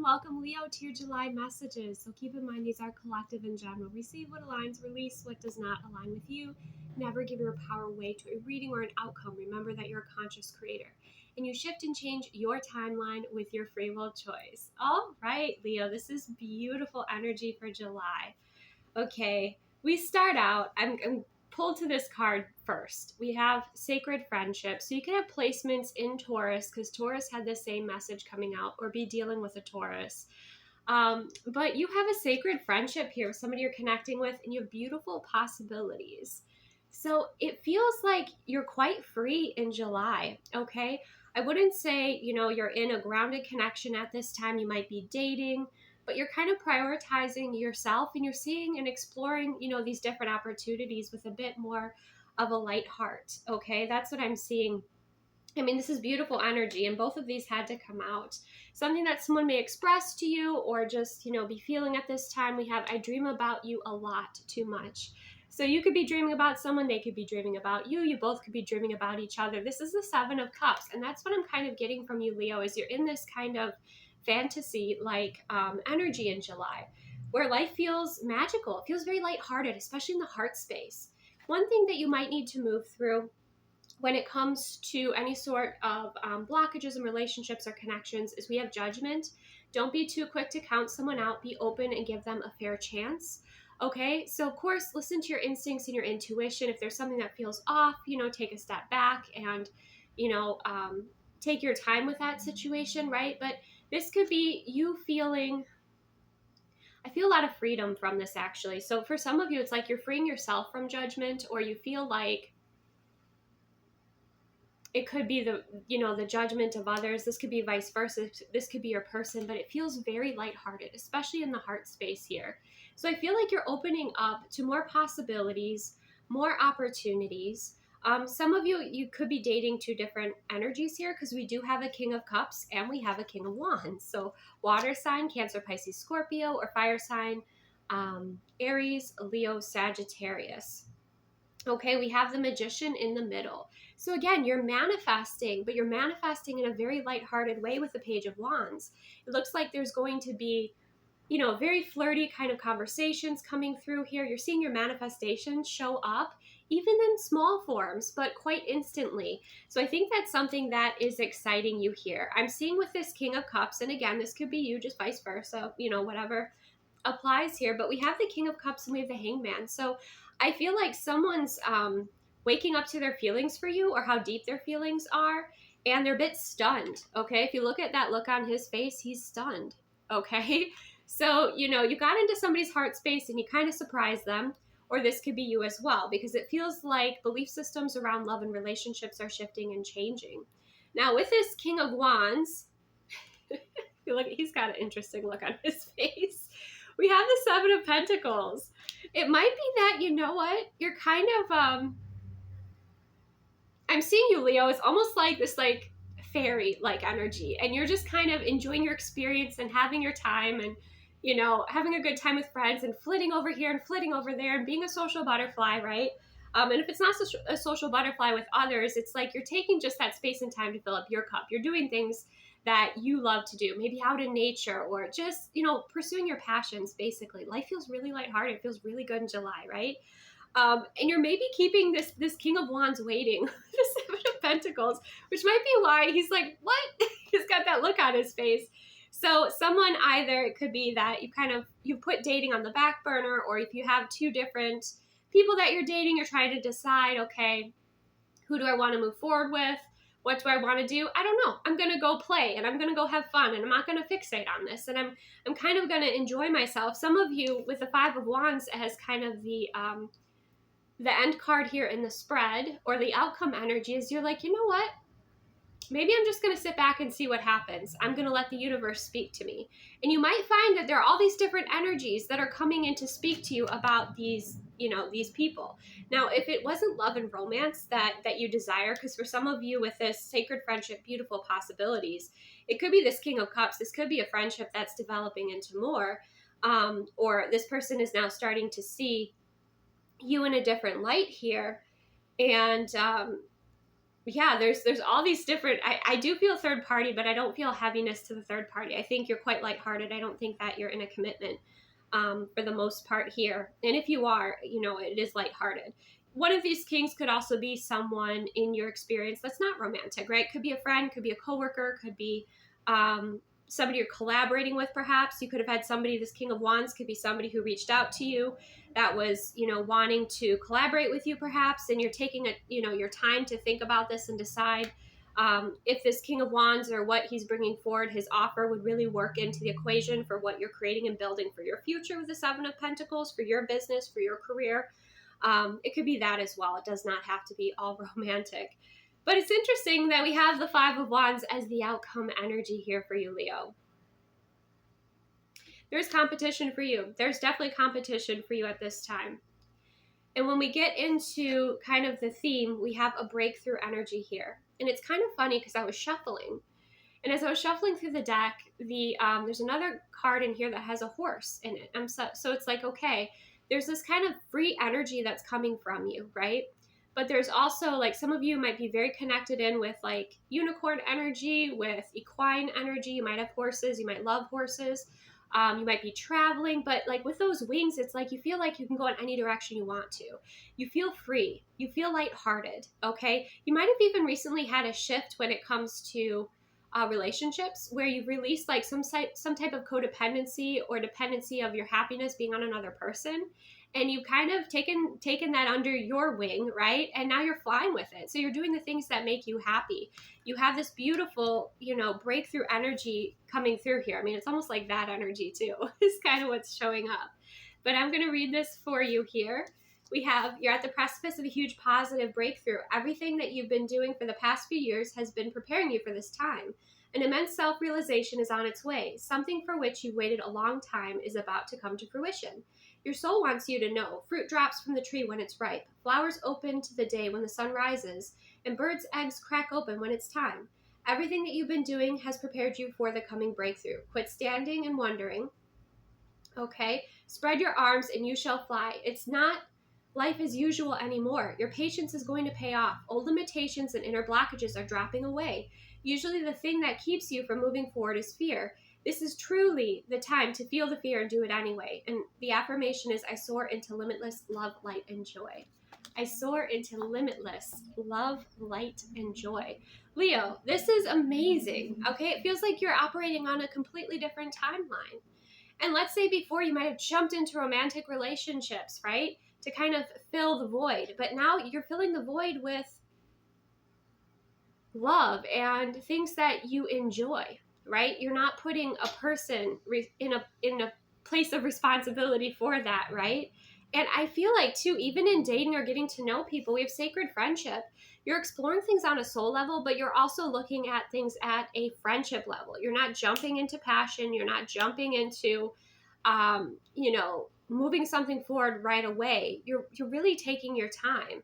welcome Leo to your July messages. So keep in mind these are collective in general. Receive what aligns, release what does not align with you. Never give your power away to a reading or an outcome. Remember that you're a conscious creator and you shift and change your timeline with your free will choice. All right, Leo, this is beautiful energy for July. Okay, we start out, I'm pulled to this card first. We have sacred friendship. So you can have placements in Taurus because Taurus had the same message coming out, or be dealing with a Taurus. But you have a sacred friendship here with somebody you're connecting with, and you have beautiful possibilities. So it feels like you're quite free in July, okay? I wouldn't say, you're in a grounded connection at this time. You might be dating, but you're kind of prioritizing yourself, and you're seeing and exploring, these different opportunities with a bit more of a light heart, okay? That's what I'm seeing. I mean, this is beautiful energy, and both of these had to come out. Something that someone may express to you or just, be feeling at this time. We have, I dream about you a lot too much. So you could be dreaming about someone, they could be dreaming about you, you both could be dreaming about each other. This is the Seven of Cups, and that's what I'm kind of getting from you, Leo, is you're in this kind of fantasy-like energy in July, where life feels magical. It feels very lighthearted, especially in the heart space. One thing that you might need to move through when it comes to any sort of blockages in relationships or connections is we have judgment. Don't be too quick to count someone out. Be open and give them a fair chance. Okay, so of course, listen to your instincts and your intuition. If there's something that feels off, take a step back and, take your time with that situation, right? But this could be you feeling, I feel a lot of freedom from this actually. So for some of you, it's like you're freeing yourself from judgment, or you feel like it could be the judgment of others. This could be vice versa. This could be your person, but it feels very lighthearted, especially in the heart space here. So I feel like you're opening up to more possibilities, more opportunities. Some of you could be dating two different energies here, because we do have a King of Cups and we have a King of Wands. So water sign, Cancer, Pisces, Scorpio, or fire sign, Aries, Leo, Sagittarius. Okay, we have the Magician in the middle. So again, you're manifesting, but you're manifesting in a very lighthearted way with the Page of Wands. It looks like there's going to be, very flirty kind of conversations coming through here. You're seeing your manifestations show up, even in small forms, but quite instantly. So I think that's something that is exciting you here. I'm seeing with this King of Cups, and again, this could be you, just vice versa, whatever applies here, but we have the King of Cups and we have the Hangman. So I feel like someone's waking up to their feelings for you, or how deep their feelings are, and they're a bit stunned, okay? If you look at that look on his face, he's stunned, okay? So, you got into somebody's heart space and you kind of surprised them, or this could be you as well, because it feels like belief systems around love and relationships are shifting and changing. Now, with this King of Wands, I feel like he's got an interesting look on his face. We have the Seven of Pentacles. It might be that, you're kind of, I'm seeing you, Leo, it's almost like this, fairy-like energy, and you're just kind of enjoying your experience and having your time and, having a good time with friends and flitting over here and flitting over there and being a social butterfly, right? And if it's not a social butterfly with others, it's like you're taking just that space and time to fill up your cup. You're doing things that you love to do, maybe out in nature, or just, pursuing your passions, basically. Life feels really lighthearted. It feels really good in July, right? And you're maybe keeping this King of Wands waiting, the Seven of Pentacles, which might be why he's like, what? He's got that look on his face. So someone, either it could be that you put dating on the back burner, or if you have two different people that you're dating, you're trying to decide, okay, who do I want to move forward with? What do I want to do? I don't know. I'm going to go play, and I'm going to go have fun, and I'm not going to fixate on this, and I'm kind of going to enjoy myself. Some of you with the Five of Wands as kind of the end card here in the spread, or the outcome energy, is you're like, you know what? Maybe I'm just going to sit back and see what happens. I'm going to let the universe speak to me. And you might find that there are all these different energies that are coming in to speak to you about these, these people. Now, if it wasn't love and romance that you desire, because for some of you with this sacred friendship, beautiful possibilities, it could be this King of Cups. This could be a friendship that's developing into more, or this person is now starting to see you in a different light here. And, yeah, there's all these different, I do feel third party, but I don't feel heaviness to the third party. I think you're quite lighthearted. I don't think that you're in a commitment for the most part here. And if you are, it is lighthearted. One of these kings could also be someone in your experience that's not romantic, right? Could be a friend, could be a coworker, could be somebody you're collaborating with, perhaps. You could have had somebody, this King of Wands could be somebody who reached out to you that was, wanting to collaborate with you, perhaps, and you're taking your time to think about this and decide if this King of Wands or what he's bringing forward, his offer, would really work into the equation for what you're creating and building for your future with the Seven of Pentacles, for your business, for your career. It could be that as well. It does not have to be all romantic. But it's interesting that we have the Five of Wands as the outcome energy here for you, Leo. There's competition for you. There's definitely competition for you at this time. And when we get into kind of the theme, we have a breakthrough energy here. And it's kind of funny because I was shuffling. And as I was shuffling through the deck, there's another card in here that has a horse in it. So it's like, okay, there's this kind of free energy that's coming from you, right? But there's also, like, some of you might be very connected in with like unicorn energy, with equine energy. You might have horses. You might love horses. You might be traveling, but like with those wings, it's like you feel like you can go in any direction you want to. You feel free. You feel lighthearted. Okay. You might have even recently had a shift when it comes to relationships, where you've released like some type of codependency or dependency of your happiness being on another person. And you've kind of taken that under your wing, right? And now you're flying with it. So you're doing the things that make you happy. You have this beautiful, breakthrough energy coming through here. I mean, it's almost like that energy too. Is kind of what's showing up. But I'm going to read this for you here. You're at the precipice of a huge positive breakthrough. Everything that you've been doing for the past few years has been preparing you for this time. An immense self-realization is on its way. Something for which you've waited a long time is about to come to fruition. Your soul wants you to know. Fruit drops from the tree when it's ripe. Flowers open to the day when the sun rises. And birds' eggs crack open when it's time. Everything that you've been doing has prepared you for the coming breakthrough. Quit standing and wondering. Okay? Spread your arms and you shall fly. It's not life as usual anymore. Your patience is going to pay off. Old limitations and inner blockages are dropping away. Usually the thing that keeps you from moving forward is fear. This is truly the time to feel the fear and do it anyway. And the affirmation is, I soar into limitless love, light, and joy. I soar into limitless love, light, and joy. Leo, this is amazing. Okay, it feels like you're operating on a completely different timeline. And let's say before you might have jumped into romantic relationships, right? To kind of fill the void. But now you're filling the void with love and things that you enjoy, right? You're not putting a person in a place of responsibility for that, right? And I feel like too, even in dating or getting to know people, we have sacred friendship. You're exploring things on a soul level, but you're also looking at things at a friendship level. You're not jumping into passion. You're not jumping into, moving something forward right away. You're really taking your time.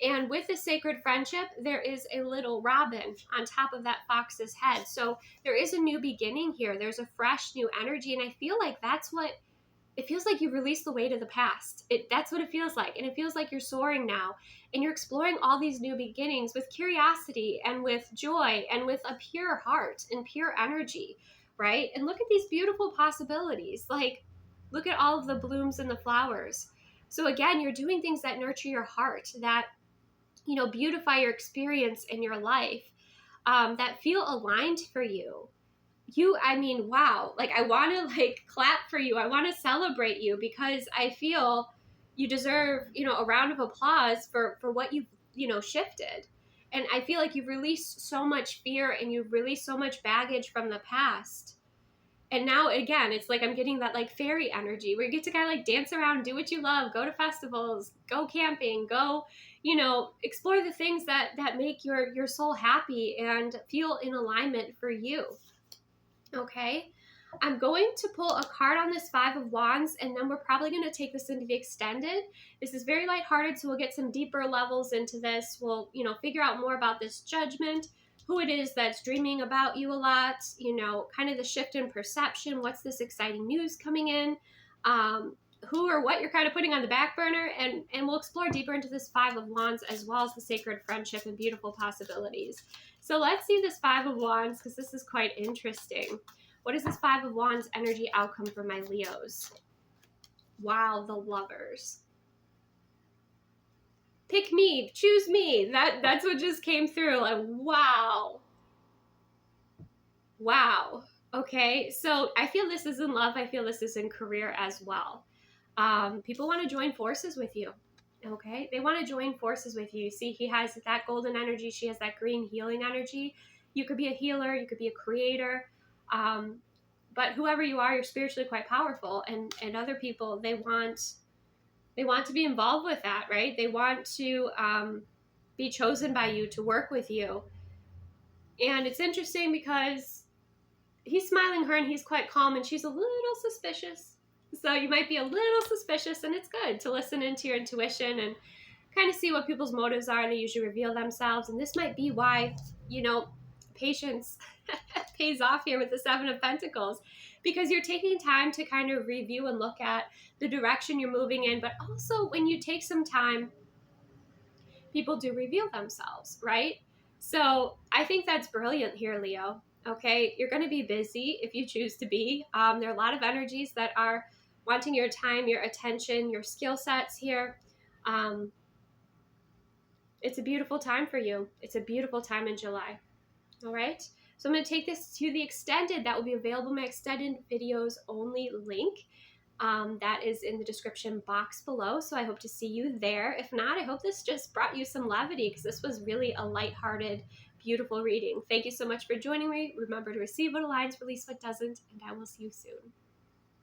And with the sacred friendship, there is a little robin on top of that fox's head. So there is a new beginning here. There's a fresh new energy. And I feel like that's what it feels like. You release the weight of the past. That's what it feels like. And it feels like you're soaring now and you're exploring all these new beginnings with curiosity and with joy and with a pure heart and pure energy, right? And look at these beautiful possibilities. Like, look at all of the blooms and the flowers. So again, you're doing things that nurture your heart, that beautify your experience in your life, that feel aligned for you. Wow. Like, I want to clap for you. I want to celebrate you because I feel you deserve, a round of applause for what you've, shifted. And I feel like you've released so much fear and you've released so much baggage from the past. And now, again, it's like I'm getting that fairy energy where you get to kind of dance around, do what you love, go to festivals, go camping, go, explore the things that make your soul happy and feel in alignment for you. Okay, I'm going to pull a card on this Five of Wands, and then we're probably going to take this into the extended. This is very lighthearted, so we'll get some deeper levels into this. We'll, figure out more about this judgment, who it is that's dreaming about you a lot, kind of the shift in perception. What's this exciting news coming in? who or what you're kind of putting on the back burner, and we'll explore deeper into this Five of Wands as well as the sacred friendship and beautiful possibilities. So let's see this Five of Wands, because this is quite interesting. What is this Five of Wands energy outcome for my Leos? Wow, the Lovers. Pick me, choose me. That's what just came through. Like, wow. Wow. Okay, so I feel this is in love. I feel this is in career as well. People want to join forces with you. Okay, they want to join forces with you. See, he has that golden energy. She has that green healing energy. You could be a healer. You could be a creator. But whoever you are, you're spiritually quite powerful. And other people, they want to be involved with that, right? They want to be chosen by you, to work with you. And it's interesting because he's smiling her and he's quite calm, and she's a little suspicious. So you might be a little suspicious, and it's good to listen into your intuition and kind of see what people's motives are, and they usually reveal themselves. And this might be why, patience pays off here with the Seven of Pentacles, because you're taking time to kind of review and look at the direction you're moving in. But also when you take some time, people do reveal themselves, right? So I think that's brilliant here, Leo. Okay, you're going to be busy if you choose to be. There are a lot of energies that are wanting your time, your attention, your skill sets here. It's a beautiful time for you. It's a beautiful time in July. All right. So I'm going to take this to the extended. That will be available in my extended videos only link. That is in the description box below. So I hope to see you there. If not, I hope this just brought you some levity, because this was really a lighthearted, beautiful reading. Thank you so much for joining me. Remember to receive what aligns, release what doesn't, and I will see you soon.